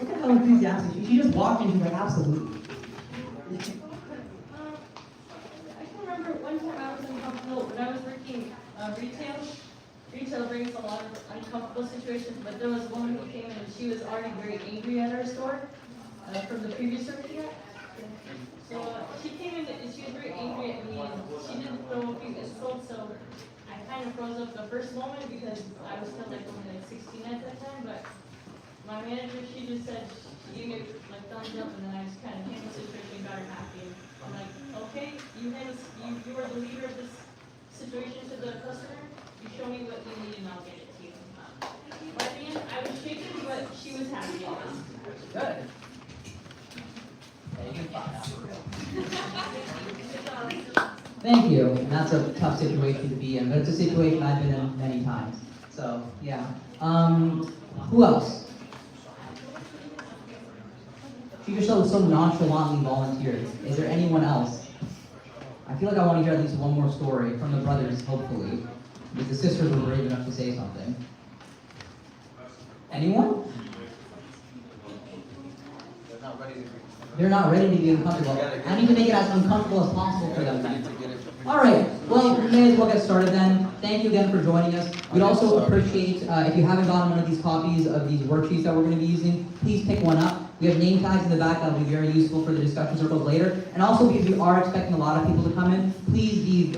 Look at how enthusiastic she just walked in. She's like, absolutely. I can remember one time I was uncomfortable when I was working retail. Retail brings a lot of uncomfortable situations, but there was a woman who came in and she was already very angry at our store from the previous store she had. So she came in and she was very angry at me and she didn't throw a few insults, so I kind of froze up the first moment because I was still like only like 16 at that time, but my manager, she just said, she gave me like thumbs up and then I just kind of handled the situation and got her happy. I'm like, okay, you are the leader of this situation to the customer. You show me what you need and I'll get it to you. By the end, I was shaking, but she was happy. Good. Thank you. And that's a tough situation to be in, but it's a situation I've been in many times. So, yeah. Who else? She just so nonchalantly volunteered. Is there anyone else? I feel like I want to hear at least one more story from the brothers, hopefully. Because the sisters were brave enough to say something. Anyone? They're not ready to be uncomfortable. I need to make it as uncomfortable as possible for them then. Alright, well, we may as well get started then. Thank you again for joining us. We'd also appreciate, if you haven't gotten one of these copies of these worksheets that we're going to be using, please pick one up. We have name tags in the back that will be very useful for the discussion circles later. And also, because we are expecting a lot of people to come in, please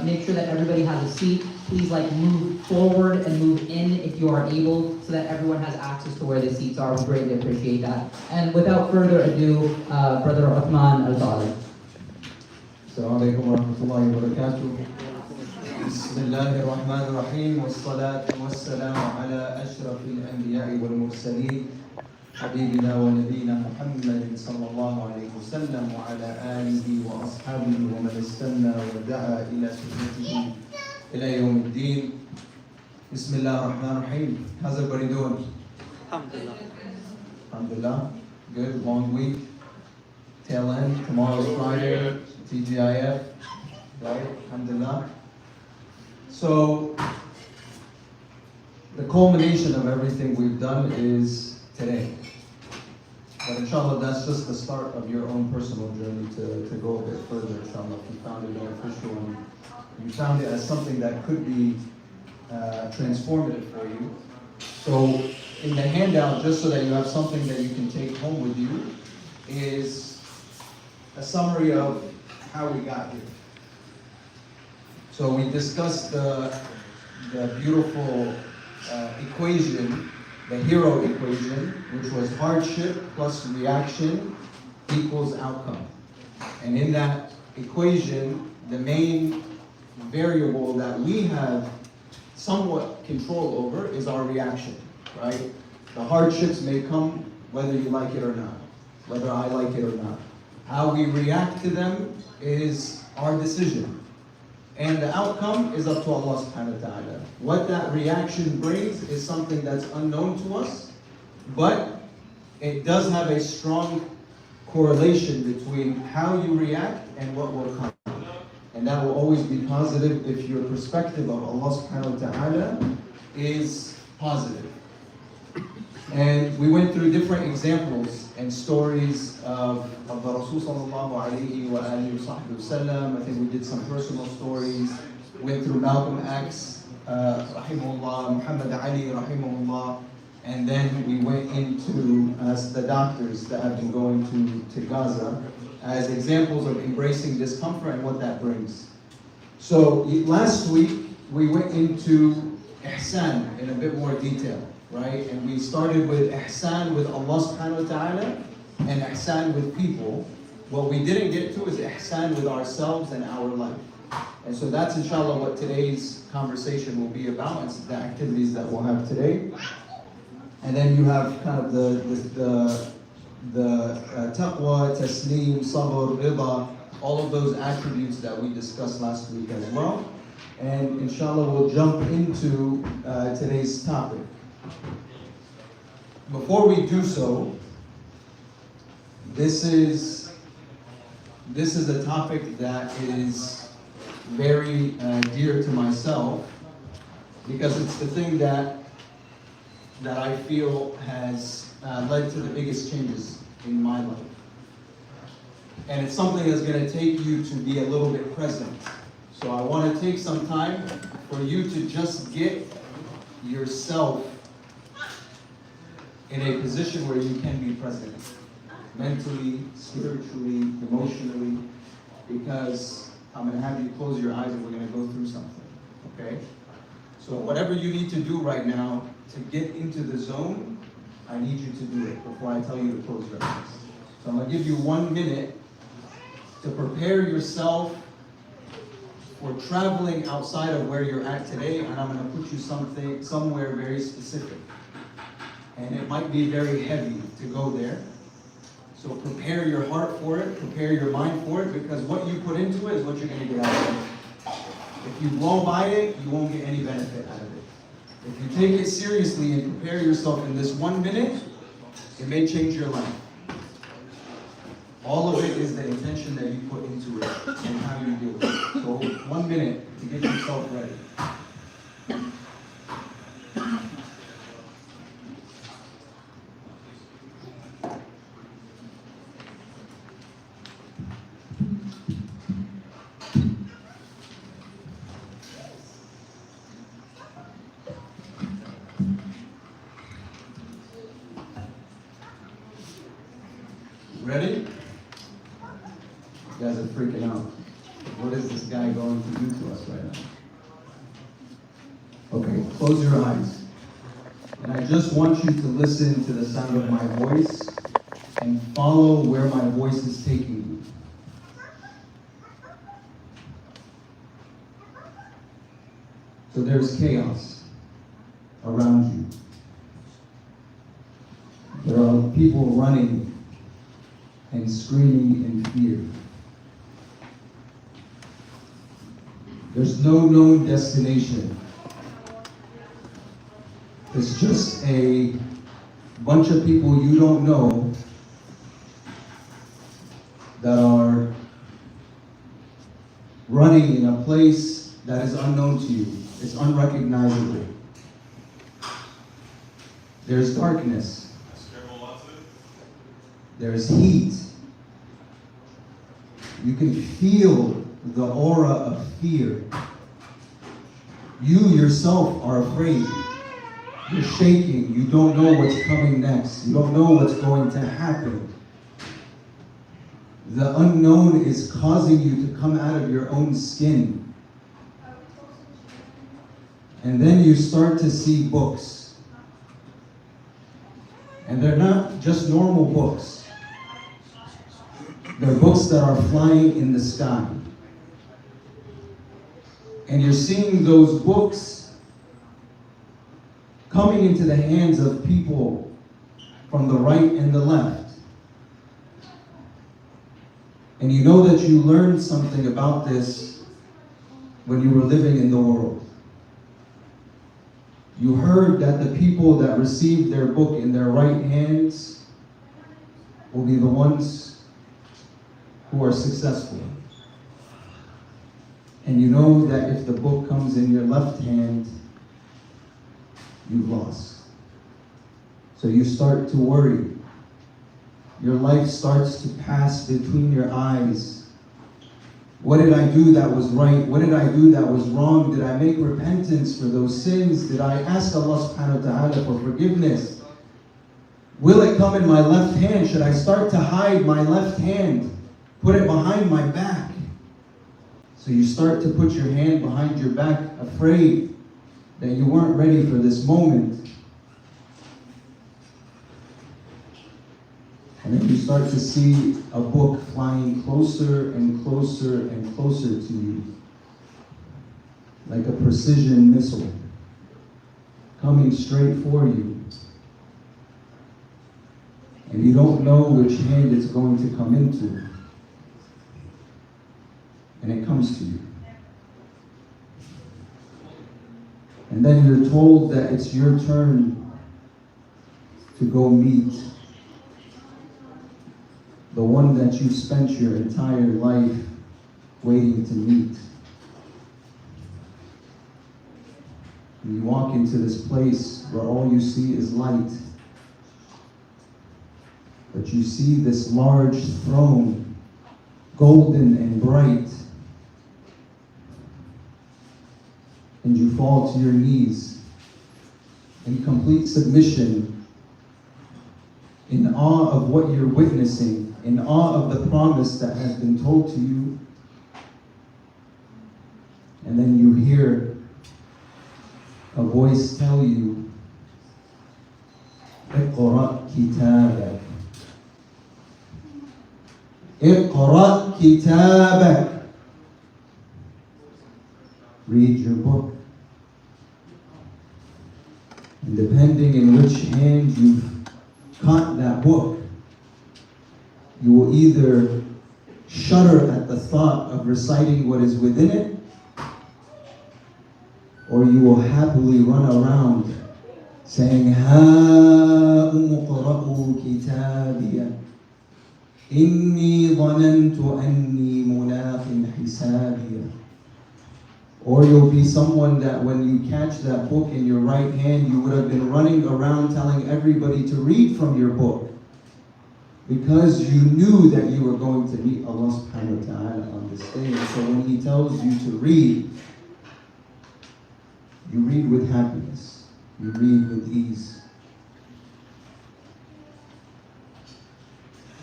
make sure that everybody has a seat. Please move forward and move in if you are able, so that everyone has access to where the seats are. We greatly appreciate that. And without further ado, Brother Othman Altalib. السلام عليكم ورحمة الله وبركاته. بسم الله الرحمن الرحيم والصلاة والسلام على أشرف الأنبياء والمرسلين حبيبنا ونبينا محمد صلى الله عليه وسلم وعلى آله وأصحابه ومن استنى ودعا إلى سنته إلى يوم الدين. بسم الله الرحمن الرحيم. How's everybody doing? Alhamdulillah. Alhamdulillah. Good, long week. Tail end, tomorrow's Friday. TGIF, right? Alhamdulillah. So, the culmination of everything we've done is today. But inshallah, that's just the start of your own personal journey to go a bit further, inshallah. If you found it beneficial and you found it as something that could be transformative for you. So, in the handout, just so that you have something that you can take home with you, is a summary of how we got here. So we discussed the beautiful equation, the hero equation, which was hardship plus reaction equals outcome. And in that equation, the main variable that we have somewhat control over is our reaction, right? The hardships may come whether you like it or not, whether I like it or not. How we react to them is our decision. And the outcome is up to Allah subhanahu wa ta'ala. What that reaction brings is something that's unknown to us, but it does have a strong correlation between how you react and what will come. And that will always be positive if your perspective of Allah subhanahu wa ta'ala is positive. And we went through different examples and stories of the Rasul sallallahu alayhi wa alihi wa sallam. I think we did some personal stories. Went through Malcolm X, rahimahullah, Muhammad Ali, rahimahullah. And then we went into the doctors that have been going to Gaza as examples of embracing discomfort and what that brings. So last week, we went into ihsan in a bit more detail. Right? And we started with ihsan with Allah subhanahu wa ta'ala and ihsan with people. What we didn't get to is ihsan with ourselves and our life. And so that's inshallah what today's conversation will be about. It's the activities that we'll have today. And then you have kind of the taqwa, taslim, sabr, rida, all of those attributes that we discussed last week as well. And inshallah we'll jump into today's topic. Before we do so, this is a topic that is very dear to myself because it's the thing that I feel has led to the biggest changes in my life. And it's something that's going to take you to be a little bit present. So I want to take some time for you to just get yourself in a position where you can be present. Mentally, spiritually, emotionally. Because I'm going to have you close your eyes and we're going to go through something. Okay? So whatever you need to do right now to get into the zone, I need you to do it before I tell you to close your eyes. So I'm going to give you 1 minute to prepare yourself for traveling outside of where you're at today, and I'm going to put you somewhere very specific. And it might be very heavy to go there. So prepare your heart for it, prepare your mind for it, because what you put into it is what you're going to get out of it. If you blow by it, you won't get any benefit out of it. If you take it seriously and prepare yourself in this 1 minute, it may change your life. All of it is the intention that you put into it and how you deal with it. So 1 minute to get yourself ready. Ready? You guys are freaking out. What is this guy going to do to us right now? Okay, close your eyes. And I just want you to listen to the sound of my voice and follow where my voice is taking you. So there's chaos around you. There are people running and screaming in fear. There's no known destination. It's just a bunch of people you don't know that are running in a place that is unknown to you. It's unrecognizable. There's darkness. There's heat. You can feel the aura of fear. You yourself are afraid. You're shaking. You don't know what's coming next. You don't know what's going to happen. The unknown is causing you to come out of your own skin. And then you start to see books. And they're not just normal books. They're books that are flying in the sky. And you're seeing those books coming into the hands of people from the right and the left. And you know that you learned something about this when you were living in the world. You heard that the people that received their book in their right hands will be the ones who are successful. And you know that if the book comes in your left hand, you've lost. So you start to worry. Your life starts to pass between your eyes. What did I do that was right? What did I do that was wrong? Did I make repentance for those sins? Did I ask Allah subhanahu wa ta'ala for forgiveness? Will it come in my left hand? Should I start to hide my left hand? Put it behind my back. So you start to put your hand behind your back, afraid that you weren't ready for this moment. And then you start to see a book flying closer and closer and closer to you, like a precision missile, coming straight for you. And you don't know which hand it's going to come into. And it comes to you. And then you're told that it's your turn to go meet the one that you spent your entire life waiting to meet. And you walk into this place where all you see is light. but you see this large throne, golden and bright, and you fall to your knees in complete submission, in awe of what you're witnessing, in awe of the promise that has been told to you. And then you hear a voice tell you, اقرأ كتابك. اقرأ كتابك. Read your book. And depending in which hand you've caught that book, you will either shudder at the thought of reciting what is within it, or you will happily run around saying, هَاؤُمُ اقْرَءُوا كِتَابِيَهْ إِنِّي ظَنَنْتُ أَنِّي مُلَاقٍ حِسَابِيَهْ. Or you'll be someone that when you catch that book in your right hand, you would have been running around telling everybody to read from your book, because you knew that you were going to meet Allah subhanahu wa ta'ala on this day. And so when He tells you to read, you read with happiness. You read with ease.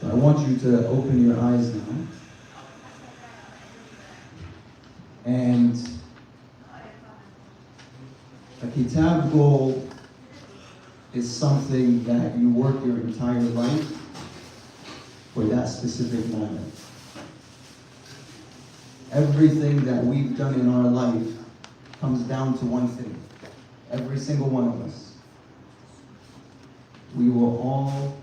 So I want you to open your eyes now. And a kitab goal is something that you work your entire life for that specific moment. Everything that we've done in our life comes down to one thing. Every single one of us. We will all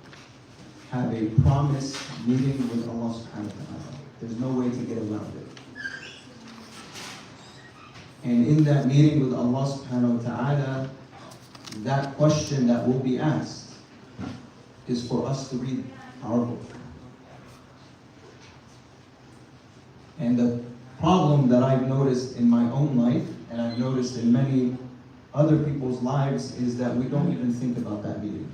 have a promised meeting with Allah subhanahu wa ta'ala. There's no way to get around it. And in that meeting with Allah subhanahu wa ta'ala, that question that will be asked is for us to read our book. And the problem that I've noticed in my own life, and I've noticed in many other people's lives, is that we don't even think about that meeting.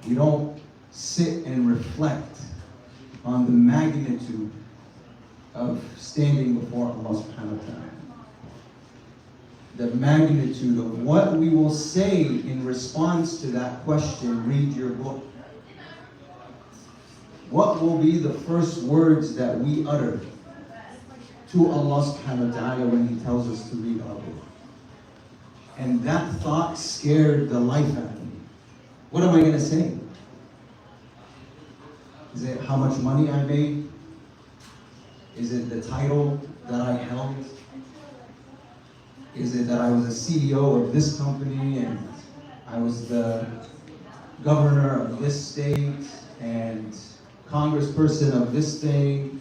We don't sit and reflect on the magnitude of standing before Allah subhanahu wa ta'ala. The magnitude of what we will say in response to that question, read your book. What will be the first words that we utter to Allah subhanahu wa ta'ala when He tells us to read our book? And that thought scared the life out of me. What am I going to say? Is it how much money I made? Is it the title that I held? Is it that I was a CEO of this company and I was the governor of this state and congressperson of this thing,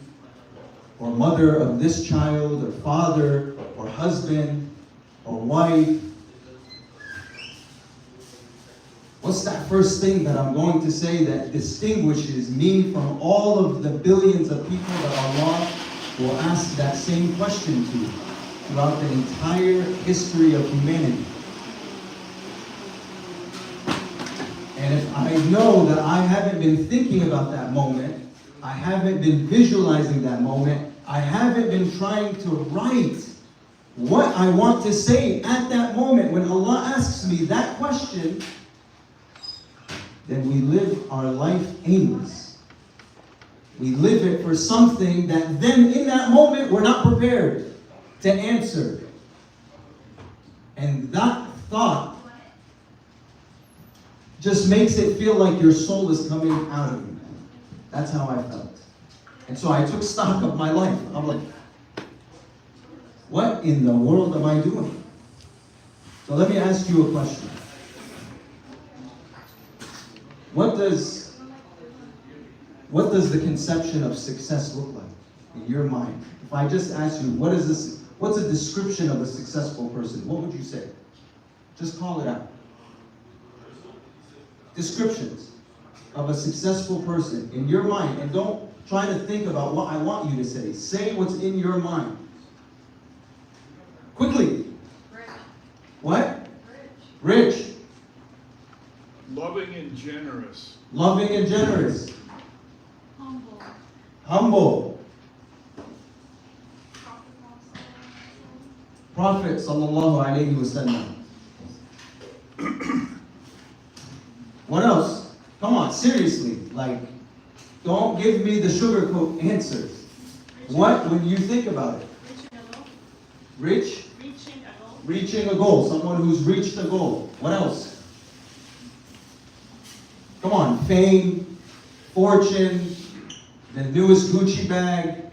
or mother of this child, or father, or husband, or wife? What's that first thing that I'm going to say that distinguishes me from all of the billions of people that Allah will ask that same question to throughout the entire history of humanity? And if I know that I haven't been thinking about that moment, I haven't been visualizing that moment, I haven't been trying to write what I want to say at that moment when Allah asks me that question, then we live our life aimless. We live it for something that then in that moment we're not prepared to answer. And that thought just makes it feel like your soul is coming out of you. That's how I felt. And so I took stock of my life. I'm like, what in the world am I doing? So let me ask you a question. What does the conception of success look like in your mind? If I just ask you, what's a description of a successful person? What would you say? Just call it out. Descriptions of a successful person in your mind. And don't try to think about what I want you to say. Say what's in your mind. Quickly. Rich. What? Rich. Loving and generous. Loving and generous. Humble. Humble. Prophet sallallahu alayhi wasallam. What else? Come on, seriously. Like, don't give me the sugarcoat answers. What when you think about it? Rich? Reaching a goal. Someone who's reached a goal. What else? Come on, fame, fortune, the newest Gucci bag.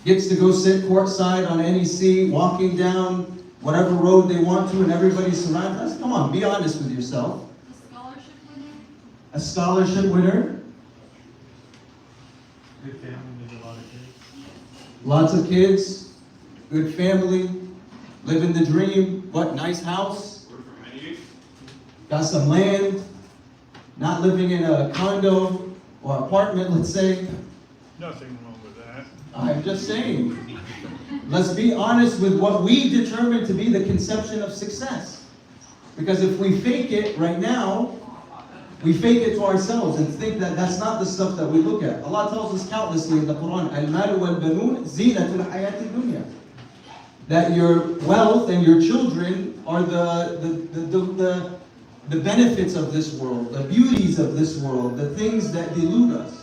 Gets to go sit courtside on NEC, walking down whatever road they want to, and everybody's surrounded us. Come on, be honest with yourself. A scholarship winner. Good family, there's a lot of kids. Lots of kids, good family, living the dream. What, nice house? Got some land, not living in a condo or apartment, let's say. Nothing wrong with that. I'm just saying. Let's be honest with what we determine to be the conception of success. Because if we fake it right now, we fake it to ourselves and think that that's not the stuff that we look at. Allah tells us countlessly in the Quran, Al-Malu wal-Banun zinatul hayati dunya. That your wealth and your children are the benefits of this world, the beauties of this world, the things that delude us.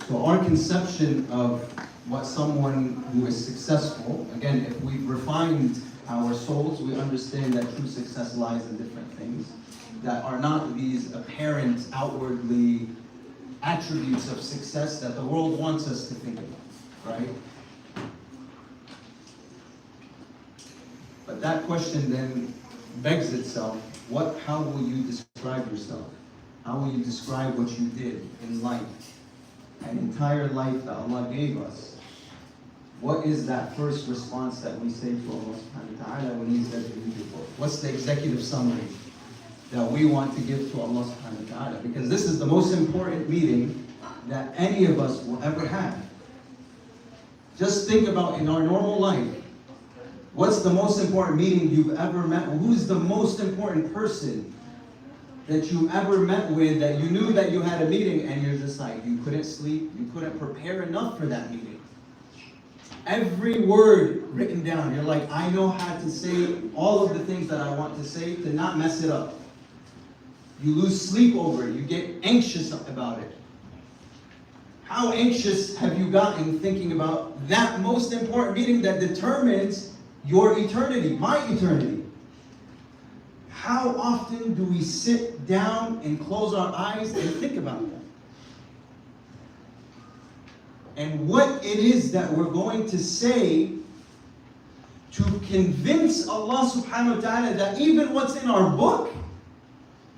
So our conception of what someone who is successful, again, if we've refined our souls, we understand that true success lies in different things that are not these apparent, outwardly attributes of success that the world wants us to think about, right? But that question then begs itself, how will you describe yourself? How will you describe what you did in life? An entire life that Allah gave us. What is that first response that we say to Allah subhanahu wa ta'ala when He says beautiful? What's the executive summary that we want to give to Allah subhanahu wa ta'ala? Because this is the most important meeting that any of us will ever have. Just think about in our normal life, what's the most important meeting you've ever met? Who's the most important person that you ever met with that you knew that you had a meeting and you're just like, you couldn't sleep, you couldn't prepare enough for that meeting. Every word written down, you're like, I know how to say all of the things that I want to say to not mess it up. You lose sleep over it, you get anxious about it. How anxious have you gotten thinking about that most important meeting that determines your eternity, my eternity? How often do we sit down and close our eyes and think about that? And what it is that we're going to say to convince Allah subhanahu wa ta'ala that even what's in our book,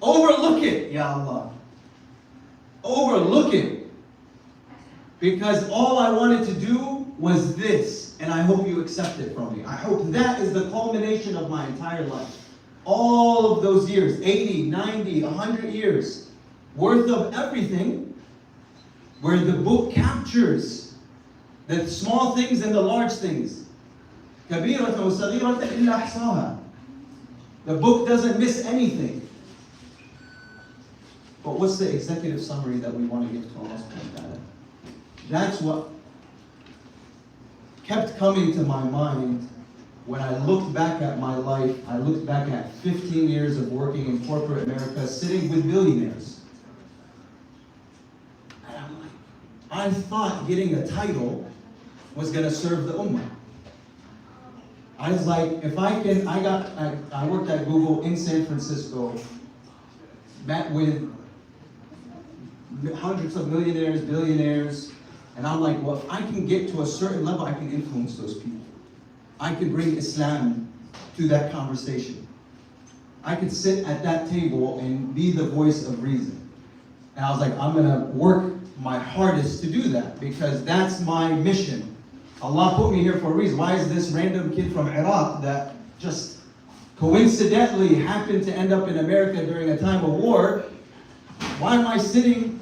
overlook it, Ya Allah. Overlook it. Because all I wanted to do was this, and I hope you accept it from me. I hope that is the culmination of my entire life. All of those years, 80, 90, 100 years worth of everything, where the book captures the small things and the large things. كبيرة وصغيرة إلا أحصاها. The book doesn't miss anything. But what's the executive summary that we want to give to Allah subhanahu wa ta'ala? That's what kept coming to my mind when I looked back at my life. I looked back at 15 years of working in corporate America, sitting with billionaires. And I'm like, I thought getting a title was going to serve the ummah. I was like, if I can, I worked at Google in San Francisco, met with hundreds of millionaires, billionaires, and I'm like, well, if I can get to a certain level, I can influence those people. I can bring Islam to that conversation. I could sit at that table and be the voice of reason. And I was like, I'm gonna work my hardest to do that because that's my mission. Allah put me here for a reason. Why is this random kid from Iraq that just coincidentally happened to end up in America during a time of war? Why am I sitting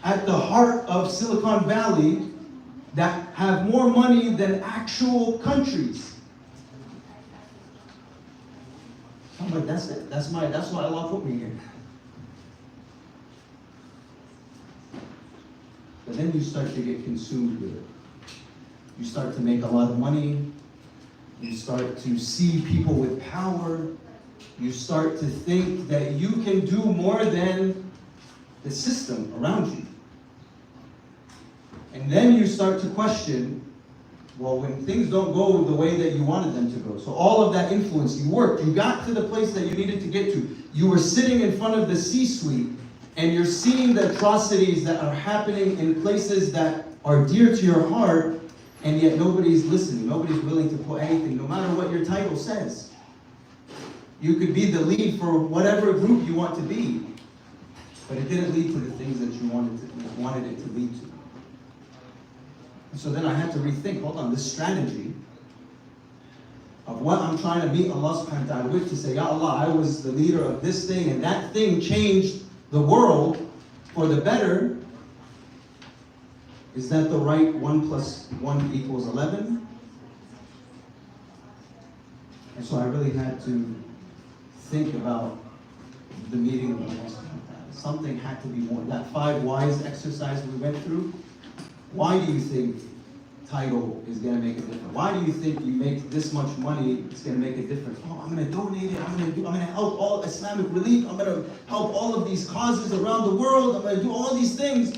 at the heart of Silicon Valley that have more money than actual countries? I'm like, that's it. That's why Allah put me here. But then you start to get consumed with it. You start to make a lot of money. You start to see people with power. You start to think that you can do more than the system around you. And then you start to question, well, when things don't go the way that you wanted them to go. So all of that influence, you worked, you got to the place that you needed to get to. You were sitting in front of the C-suite, and you're seeing the atrocities that are happening in places that are dear to your heart, and yet nobody's listening. Nobody's willing to put anything, no matter what your title says. You could be the lead for whatever group you want to be, but it didn't lead to the things that you wanted it to lead to. And so then I had to rethink, hold on, this strategy of what I'm trying to meet Allah subhanahu wa ta'ala with, to say, Ya Allah, I was the leader of this thing, and that thing changed the world for the better. Is that the right 1 + 1 = 11? And so I really had to think about the meeting of Allah subhanahu wa ta'ala. Something had to be more. That 5 whys exercise we went through. Why do you think title is going to make a difference? Why do you think you make this much money, it's going to make a difference? Oh, I'm going to donate it. I'm going to help all Islamic relief. I'm going to help all of these causes around the world. I'm going to do all these things.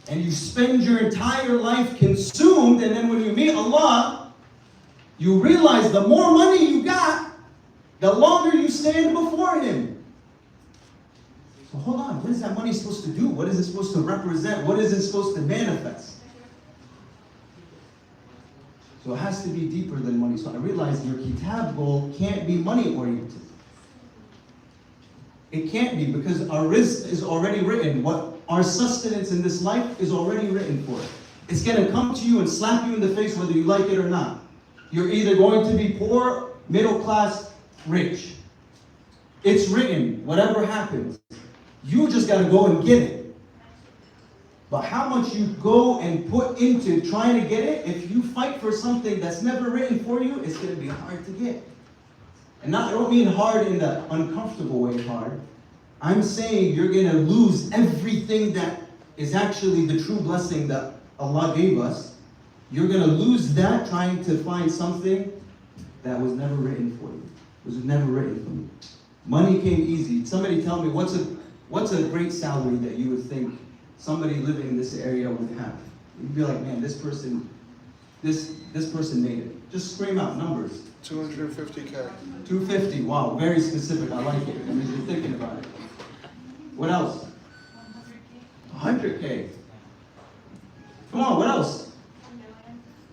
And you spend your entire life consumed, and then when you meet Allah, you realize the more money you got, the longer you stand before Him. So hold on, what is that money supposed to do? What is it supposed to represent? What is it supposed to manifest? So it has to be deeper than money. So I realized your kitab goal can't be money oriented. It can't be, because our rizq is already written. What our sustenance in this life is already written for it. It's going to come to you and slap you in the face whether you like it or not. You're either going to be poor, middle class, rich. It's written, whatever happens. You just got to go and get it. But how much you go and put into trying to get it, if you fight for something that's never written for you, it's going to be hard to get. And I don't mean hard in the uncomfortable way hard. I'm saying you're going to lose everything that is actually the true blessing that Allah gave us. You're going to lose that trying to find something that was never written for you. It was never written for you. Money came easy. Somebody tell me, what's a great salary that you would think somebody living in this area would have? You'd be like, man, this person made it. Just scream out numbers. 250K. 250, wow, very specific, I like it. That means you're thinking about it. What else? 100K. Come on, what else?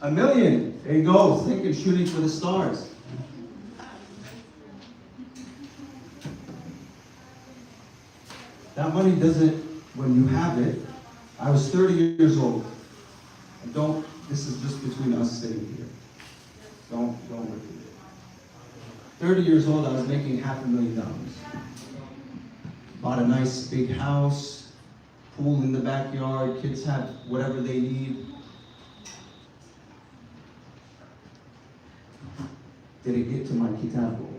$1 million. There you go, thinking, shooting for the stars. That money doesn't, when you have it, I was 30 years old. And this is just between us sitting here. Don't repeat it. 30 years old, I was making $500,000. Bought a nice big house, pool in the backyard, kids have whatever they need. Did it get to my kitab goal?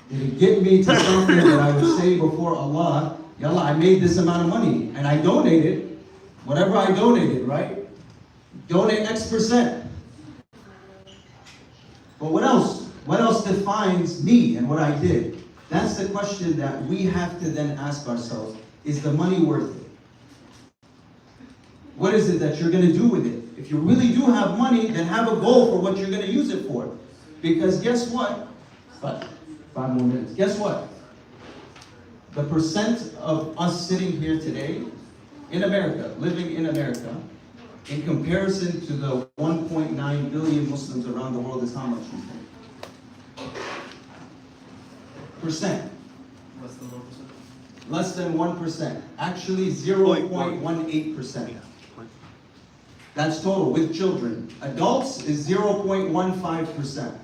Did it get me to something that I would say before Allah, Yallah, I made this amount of money and I donated, whatever I donated, right? Donate X%. But what else? What else defines me and what I did? That's the question that we have to then ask ourselves. Is the money worth it? What is it that you're going to do with it? If you really do have money, then have a goal for what you're going to use it for. Because guess what? But 5 more minutes. Guess what? The percent of us sitting here today in America, living in America, in comparison to the 1.9 billion Muslims around the world is how much you think? Percent. Less than 1%. Actually 0.18%. That's total with children. Adults is 0.15%.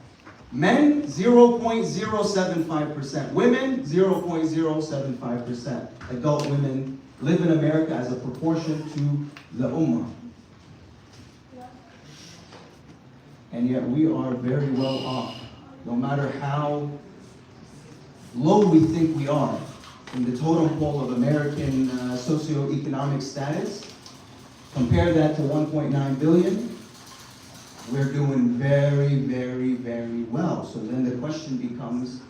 Men, 0.075%. Women, 0.075%. Adult women live in America as a proportion to the Ummah. And yet we are very well off. No matter how low we think we are in the totem pole of American socioeconomic status, compare that to 1.9 billion, we're doing very, very, very well. So then the question becomes,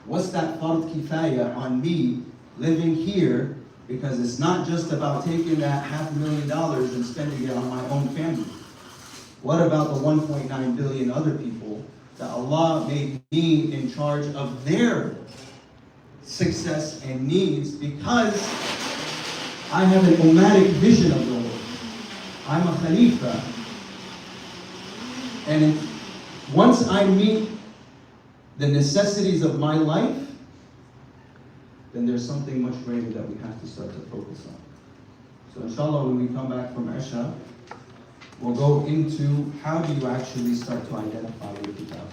what's that fard kifaya on me living here? Because it's not just about taking that $500,000 and spending it on my own family. What about the 1.9 billion other people that Allah made me in charge of their success and needs, because I have an ummatic vision of the world. I'm a Khalifa. And once I meet the necessities of my life, then there's something much greater that we have to start to focus on. So inshallah, when we come back from Isha, we'll go into how do you actually start to identify your kitab.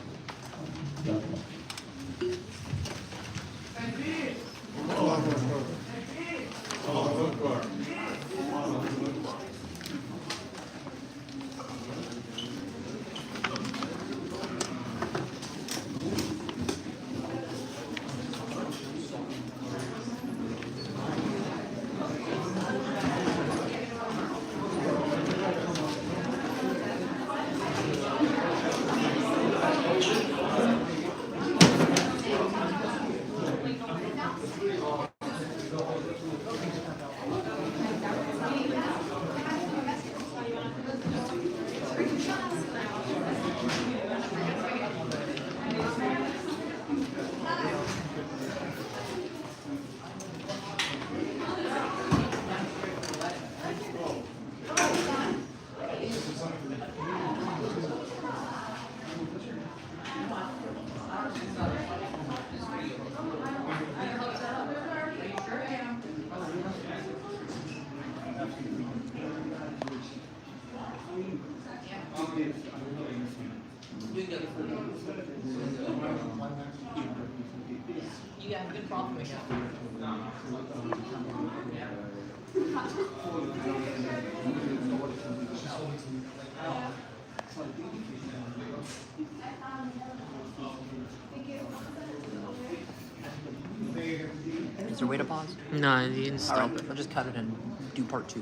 You have good problem again. Is there a way to pause? No, you didn't stop Alright, I'll just cut it and do part 2.